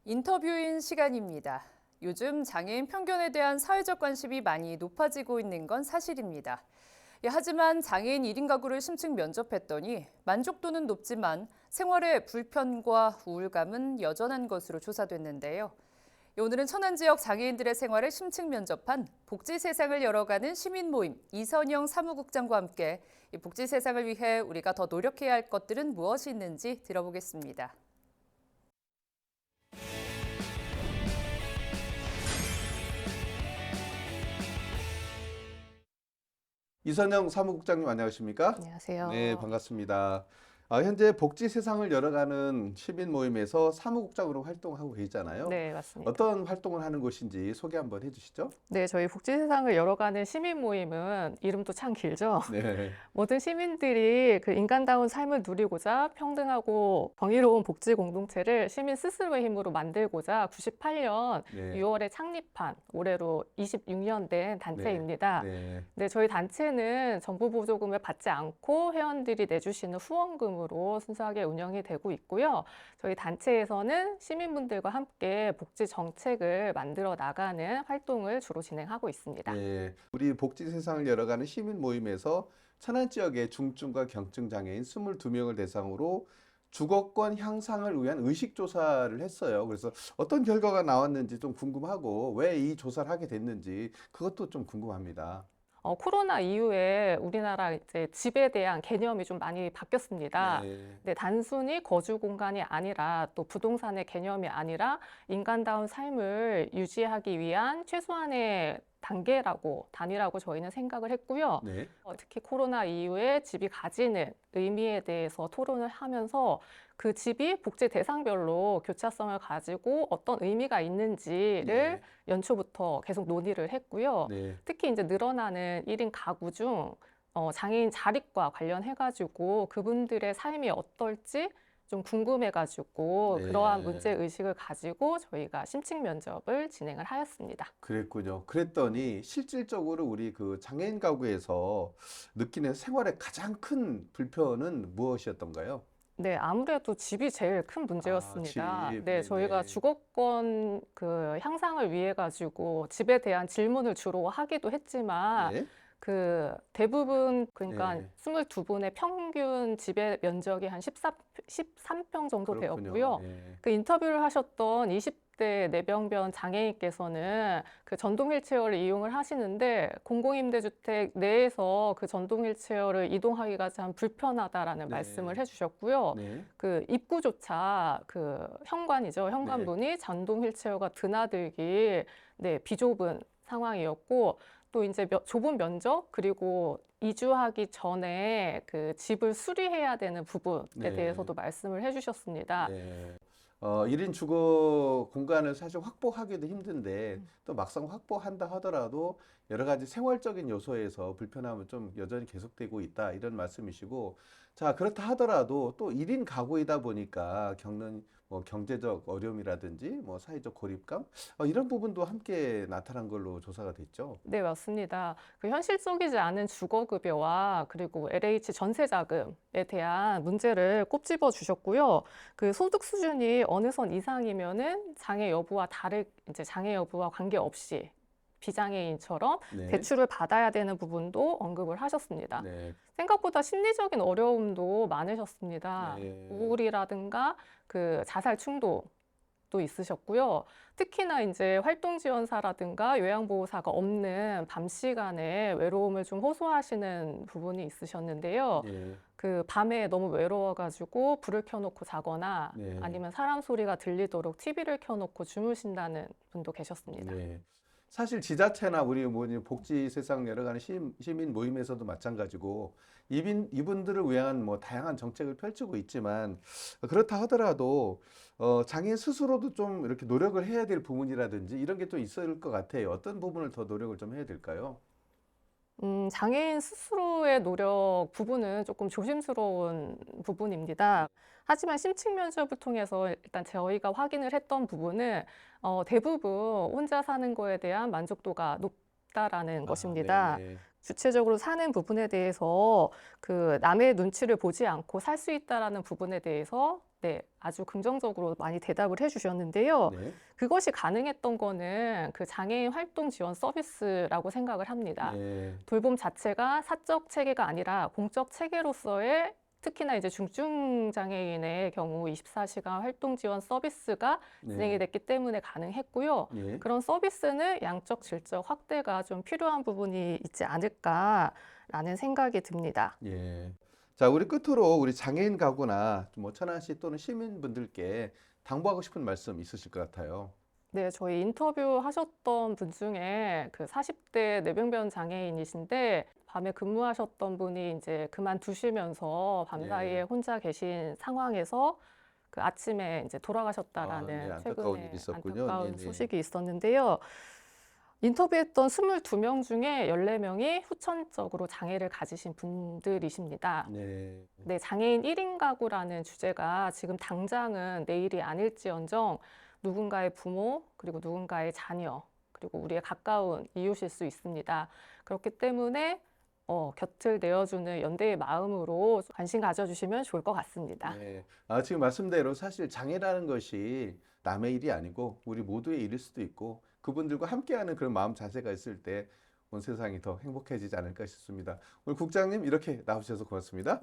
인터뷰인 시간입니다. 요즘 장애인 편견에 대한 사회적 관심이 많이 높아지고 있는 건 사실입니다. 하지만 장애인 1인 가구를 심층 면접했더니 만족도는 높지만 생활의 불편과 우울감은 여전한 것으로 조사됐는데요. 오늘은 천안 지역 장애인들의 생활을 심층 면접한 복지 세상을 열어가는 시민 모임 이선영 사무국장과 함께 이 복지 세상을 위해 우리가 더 노력해야 할 것들은 무엇이 있는지 들어보겠습니다. 이선영 사무국장님 안녕하십니까? 안녕하세요. 네, 반갑습니다. 현재 복지 세상을 열어가는 시민 모임에서 사무국장으로 활동하고 계시잖아요. 네, 맞습니다. 어떤 활동을 하는 곳인지 소개 한번 해주시죠. 네, 저희 복지세상을 열어가는 시민 모임은 이름도 참 길죠. 네, 모든 시민들이 그 인간다운 삶을 누리고자 평등하고 정의로운 복지 공동체를 시민 스스로의 힘으로 만들고자 98년 네. 6월에 창립한 올해로 26년 된 단체입니다. 네, 네, 저희 단체는 정부 보조금을 받지 않고 회원들이 내주시는 후원금으로 순수하게 운영이 되고 있고요. 저희 단체에서는 시민분들과 함께 복지 정책을 만들어 나가는 활동을 주로 진행하고 있습니다. 네. 우리 복지 세상을 열어가는 시민 모임에서 천안 지역의 중증과 경증 장애인 22명을 대상으로 주거권 향상을 위한 의식조사를 했어요. 그래서 어떤 결과가 나왔는지 좀 궁금하고 왜 이 조사를 하게 됐는지 그것도 좀 궁금합니다. 코로나 이후에 우리나라 이제 집에 대한 개념이 좀 많이 바뀌었습니다. 네. 근데 단순히 거주 공간이 아니라 또 부동산의 개념이 아니라 인간다운 삶을 유지하기 위한 최소한의 단위라고 저희는 생각을 했고요. 네. 특히 코로나 이후에 집이 가지는 의미에 대해서 토론을 하면서 그 집이 복지 대상별로 교차성을 가지고 어떤 의미가 있는지를 네. 연초부터 계속 논의를 했고요. 네. 특히 이제 늘어나는 1인 가구 중 장애인 자립과 관련해가지고 그분들의 삶이 어떨지 좀 궁금해가지고 네. 그러한 문제 의식을 가지고 저희가 심층 면접을 진행을 하였습니다. 그랬군요. 그랬더니 실질적으로 우리 그 장애인 가구에서 느끼는 생활의 가장 큰 불편은 무엇이었던가요? 네, 아무래도 집이 제일 큰 문제였습니다. 집. 네, 저희가 네네. 주거권 그 향상을 위해 가지고 집에 대한 질문을 주로 하기도 했지만 네. 그 대부분 그러니까 네. 22분의 평균 지배 면적이 한 13평 정도 그렇군요. 되었고요. 네. 그 인터뷰를 하셨던 20대 내병변 장애인께서는 그 전동 휠체어를 이용을 하시는데 공공임대주택 내에서 그 전동 휠체어를 이동하기가 참 불편하다라는 네. 말씀을 해주셨고요. 네. 그 입구조차 그 현관이죠. 현관문이 전동 휠체어가 드나들기 비좁은 상황이었고 또 이제 좁은 면적 그리고 이주하기 전에 그 집을 수리해야 되는 부분에 네. 대해서도 말씀을 해주셨습니다. 네. 1인 주거 공간을 사실 확보하기도 힘든데 또 막상 확보한다 하더라도 여러 가지 생활적인 요소에서 불편함은 좀 여전히 계속되고 있다 이런 말씀이시고 자 그렇다 하더라도 또 1인 가구이다 보니까 겪는 뭐 경제적 어려움이라든지 뭐 사회적 고립감 이런 부분도 함께 나타난 걸로 조사가 됐죠. 네, 맞습니다. 그 현실적이지 않은 주거급여와 그리고 LH 전세자금에 대한 문제를 꼽집어 주셨고요. 그 소득 수준이 어느 선 이상이면은 장애 여부와 관계없이 비장애인처럼 네. 대출을 받아야 되는 부분도 언급을 하셨습니다. 네. 생각보다 심리적인 어려움도 많으셨습니다. 네. 우울이라든가 그 자살 충동도 있으셨고요. 특히나 이제 활동지원사라든가 요양보호사가 없는 밤 시간에 외로움을 좀 호소하시는 부분이 있으셨는데요. 네. 그 밤에 너무 외로워가지고 불을 켜놓고 자거나 네. 아니면 사람 소리가 들리도록 TV를 켜놓고 주무신다는 분도 계셨습니다. 네. 사실 지자체나 우리 복지 세상 열어가는 시민 모임에서도 마찬가지고 이분들을 위한 뭐 다양한 정책을 펼치고 있지만 그렇다 하더라도 장애인 스스로도 좀 이렇게 노력을 해야 될 부분이라든지 이런 게 또 있을 것 같아요. 어떤 부분을 더 노력을 좀 해야 될까요? 장애인 스스로의 노력 부분은 조금 조심스러운 부분입니다. 하지만 심층 면접을 통해서 일단 저희가 확인을 했던 부분은 대부분 혼자 사는 거에 대한 만족도가 높다라는 것입니다. 네네. 주체적으로 사는 부분에 대해서 그 남의 눈치를 보지 않고 살 수 있다라는 부분에 대해서 네, 아주 긍정적으로 많이 대답을 해주셨는데요. 네. 그것이 가능했던 거는 그 장애인 활동 지원 서비스라고 생각을 합니다. 네. 돌봄 자체가 사적 체계가 아니라 공적 체계로서의 특히나 이제 중증 장애인의 경우 24시간 활동 지원 서비스가 진행이 네. 됐기 때문에 가능했고요. 예. 그런 서비스는 양적, 질적 확대가 좀 필요한 부분이 있지 않을까라는 생각이 듭니다. 예. 자, 우리 끝으로 우리 장애인 가구나 뭐 천안시 또는 시민분들께 당부하고 싶은 말씀 있으실 것 같아요. 네, 저희 인터뷰 하셨던 분 중에 그 40대 뇌병변 장애인이신데 밤에 근무하셨던 분이 이제 그만두시면서 밤사이에 예. 혼자 계신 상황에서 그 아침에 이제 아, 네, 돌아가셨다라는 안타까운 일이 최근에 있었군요. 안타까운 네네. 소식이 있었는데요. 인터뷰했던 22명 중에 14명이 후천적으로 장애를 가지신 분들이십니다. 네. 네, 장애인 1인 가구라는 주제가 지금 당장은 내일이 아닐지언정 누군가의 부모, 그리고 누군가의 자녀, 그리고 우리의 가까운 이웃일 수 있습니다. 그렇기 때문에 곁을 내어주는 연대의 마음으로 관심 가져주시면 좋을 것 같습니다. 네. 지금 말씀대로 사실 장애라는 것이 남의 일이 아니고 우리 모두의 일일 수도 있고 그분들과 함께하는 그런 마음 자세가 있을 때 온 세상이 더 행복해지지 않을까 싶습니다. 오늘 국장님 이렇게 나오셔서 고맙습니다.